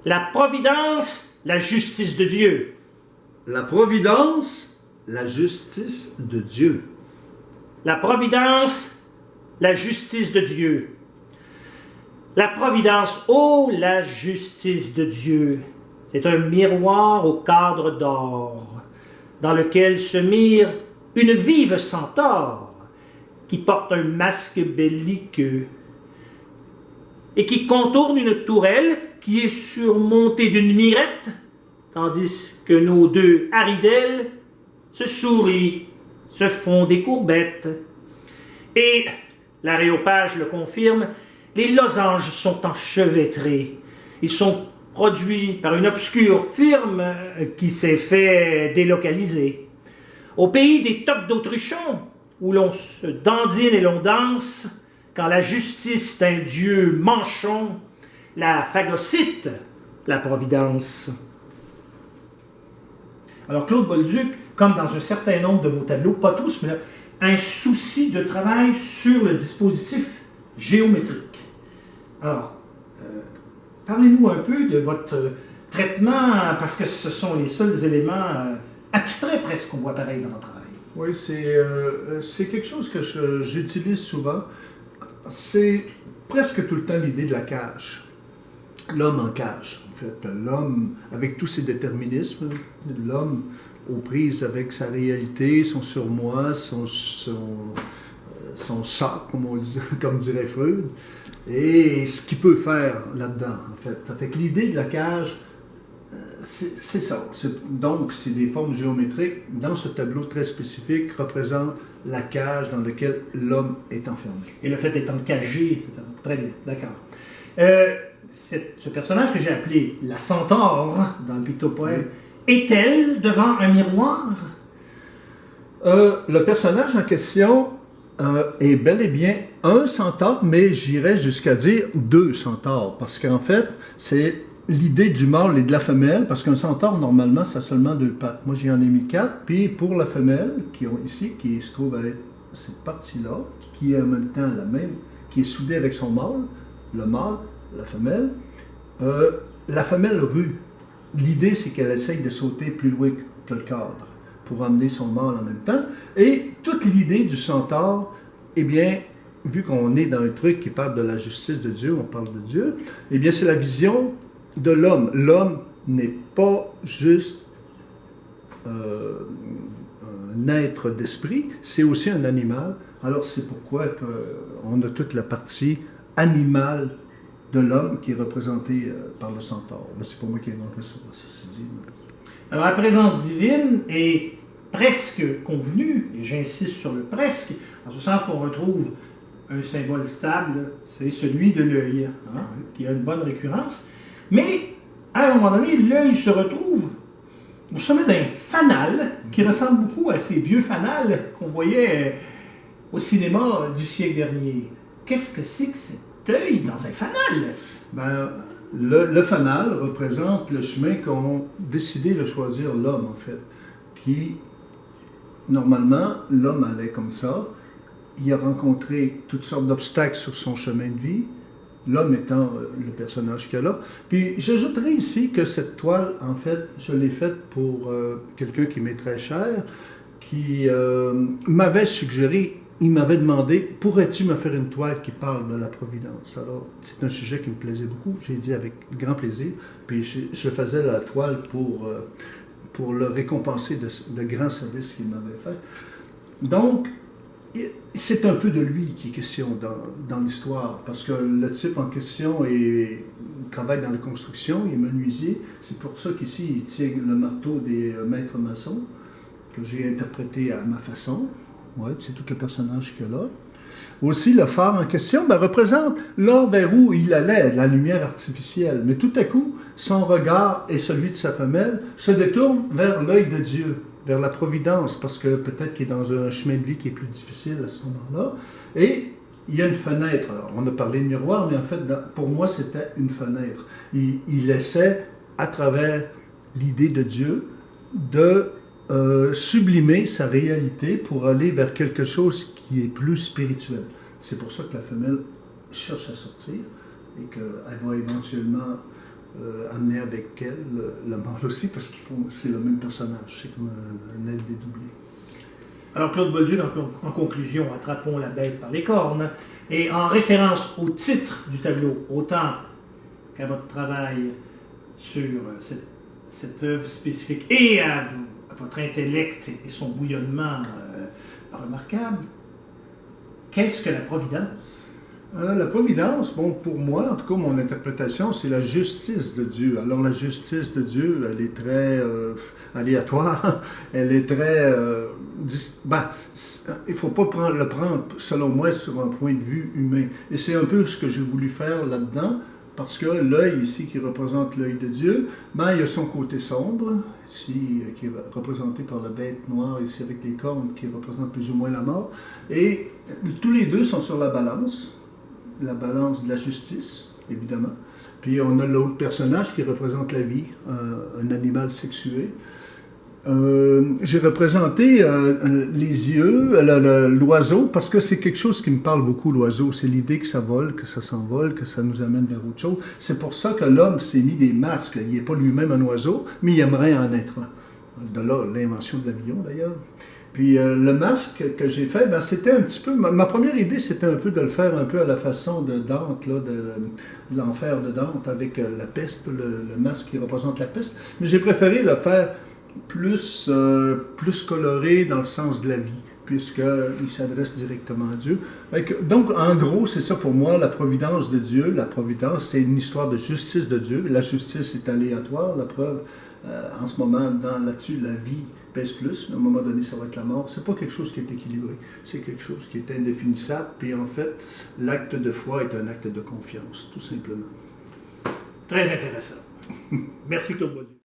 La providence, la justice de Dieu. La providence, la justice de Dieu. La providence, la justice de Dieu. La providence, oh la justice de Dieu, c'est un miroir au cadre d'or, dans lequel se mire une vive centaure qui porte un masque belliqueux et qui contourne une tourelle qui est surmontée d'une mirette, tandis que nos deux haridelles se sourient, se font des courbettes. Et, l'aréopage le confirme, les losanges sont enchevêtrés. Ils sont produits par une obscure firme qui s'est fait délocaliser. Au pays des toques d'autruchon, où l'on se dandine et l'on danse, quand la justice d'un dieu manchon la phagocyte, la providence. Alors Claude Bolduc, comme dans un certain nombre de vos tableaux, pas tous, mais là, un souci de travail sur le dispositif géométrique. Alors, parlez-nous un peu de votre traitement, parce que ce sont les seuls éléments abstraits presque qu'on voit pareil dans votre travail. Oui, c'est quelque chose que j'utilise souvent. C'est presque tout le temps l'idée de la cage. L'homme en cage, en fait. L'homme avec tous ses déterminismes, l'homme aux prises avec sa réalité, son surmoi, son ça, comme dirait Freud, et ce qu'il peut faire là-dedans, en fait. Fait que l'idée de la cage, c'est ça. Donc, c'est des formes géométriques, dans ce tableau très spécifique, représentent la cage dans laquelle l'homme est enfermé. Et le fait d'être encagé, etc. Très bien, d'accord. Ce personnage que j'ai appelé la centaure dans le pictopoème, est-elle devant un miroir? Le personnage en question est bel et bien un centaure, mais j'irais jusqu'à dire deux centaures, parce qu'en fait, c'est l'idée du mâle et de la femelle, parce qu'un centaure, normalement, ça a seulement deux pattes. Moi, j'en ai mis quatre, puis pour la femelle, qui se trouve à être cette partie-là, qui est en même temps la même, qui est soudée avec son mâle, le mâle, la femelle rue. L'idée, c'est qu'elle essaye de sauter plus loin que le cadre pour emmener son mâle en même temps. Et toute l'idée du centaure, eh bien, vu qu'on est dans un truc qui parle de la justice de Dieu, on parle de Dieu, eh bien, c'est la vision de l'homme. L'homme n'est pas juste un être d'esprit, c'est aussi un animal. Alors, c'est pourquoi on a toute la partie animale de l'homme qui est représenté par le centaure. C'est pas moi qui ai inventé ça, c'est dit. Alors, la présence divine est presque convenue, et j'insiste sur le presque, en ce sens qu'on retrouve un symbole stable, c'est celui de l'œil, qui a une bonne récurrence. Mais, à un moment donné, l'œil se retrouve au sommet d'un fanal qui ressemble beaucoup à ces vieux fanals qu'on voyait au cinéma du siècle dernier. Qu'est-ce que c'est que cet œil dans un fanal? Ben, le fanal représente le chemin qu'ont décidé de choisir l'homme, en fait. Qui, normalement, l'homme allait comme ça. Il a rencontré toutes sortes d'obstacles sur son chemin de vie, l'homme étant le personnage qu'il y a là. Puis j'ajouterais ici que cette toile, en fait, je l'ai faite pour quelqu'un qui m'est très cher, qui m'avait suggéré, il m'avait demandé, pourrais-tu me faire une toile qui parle de la providence? Alors, c'est un sujet qui me plaisait beaucoup, j'ai dit avec grand plaisir, puis je faisais la toile pour le récompenser de grands services qu'il m'avait fait. Donc, c'est un peu de lui qui est question dans l'histoire, parce que le type en question travaille dans la construction, il est menuisier. C'est pour ça qu'ici, il tient le marteau des maîtres maçons, que j'ai interprété à ma façon. Oui, c'est tout le personnage qu'il y a là. Aussi, le phare en question représente là vers où il allait, la lumière artificielle. Mais tout à coup, son regard et celui de sa femelle se détournent vers l'œil de Dieu, vers la providence, parce que peut-être qu'il est dans un chemin de vie qui est plus difficile à ce moment-là. Et il y a une fenêtre. Alors, on a parlé de miroir, mais en fait, pour moi, c'était une fenêtre. Il essaie, à travers l'idée de Dieu, de sublimer sa réalité pour aller vers quelque chose qui est plus spirituel. C'est pour ça que la femelle cherche à sortir et qu'elle va éventuellement amener avec elle le mal aussi, parce c'est le même personnage, c'est comme un aile dédoublé. Alors Claude Bolduc, en conclusion, attrapons la bête par les cornes, et en référence au titre du tableau, autant qu'à votre travail sur cette œuvre spécifique et à votre intellect et son bouillonnement remarquable, qu'est-ce que la Providence? La Providence, bon, pour moi, en tout cas, mon interprétation, c'est la justice de Dieu. Alors, la justice de Dieu, elle est très aléatoire, elle est très... il ne faut pas le prendre, selon moi, sur un point de vue humain. Et c'est un peu ce que j'ai voulu faire là-dedans, parce que l'œil ici, qui représente l'œil de Dieu, il y a son côté sombre, ici, qui est représenté par la bête noire, ici, avec les cornes, qui représentent plus ou moins la mort. Et tous les deux sont sur la balance de la justice, évidemment. Puis on a l'autre personnage qui représente la vie, un animal sexué. J'ai représenté les yeux, l'oiseau, parce que c'est quelque chose qui me parle beaucoup, l'oiseau. C'est l'idée que ça vole, que ça s'envole, que ça nous amène vers autre chose. C'est pour ça que l'homme s'est mis des masques. Il n'est pas lui-même un oiseau, mais il aimerait en être un. De là, l'invention de l'avion, d'ailleurs. Puis le masque que j'ai fait, c'était un petit peu... Ma première idée, c'était un peu de le faire un peu à la façon de Dante, là, de l'enfer de Dante, avec la peste, le masque qui représente la peste. Mais j'ai préféré le faire plus coloré dans le sens de la vie, puisqu'il s'adresse directement à Dieu. Donc, en gros, c'est ça pour moi, la providence de Dieu. La providence, c'est une histoire de justice de Dieu. La justice est aléatoire, la preuve, en ce moment, là-dessus, la vie pèse plus, mais à un moment donné, ça va être la mort. C'est pas quelque chose qui est équilibré, c'est quelque chose qui est indéfinissable, puis en fait, l'acte de foi est un acte de confiance, tout simplement. Très intéressant. Merci Claude Bolduc.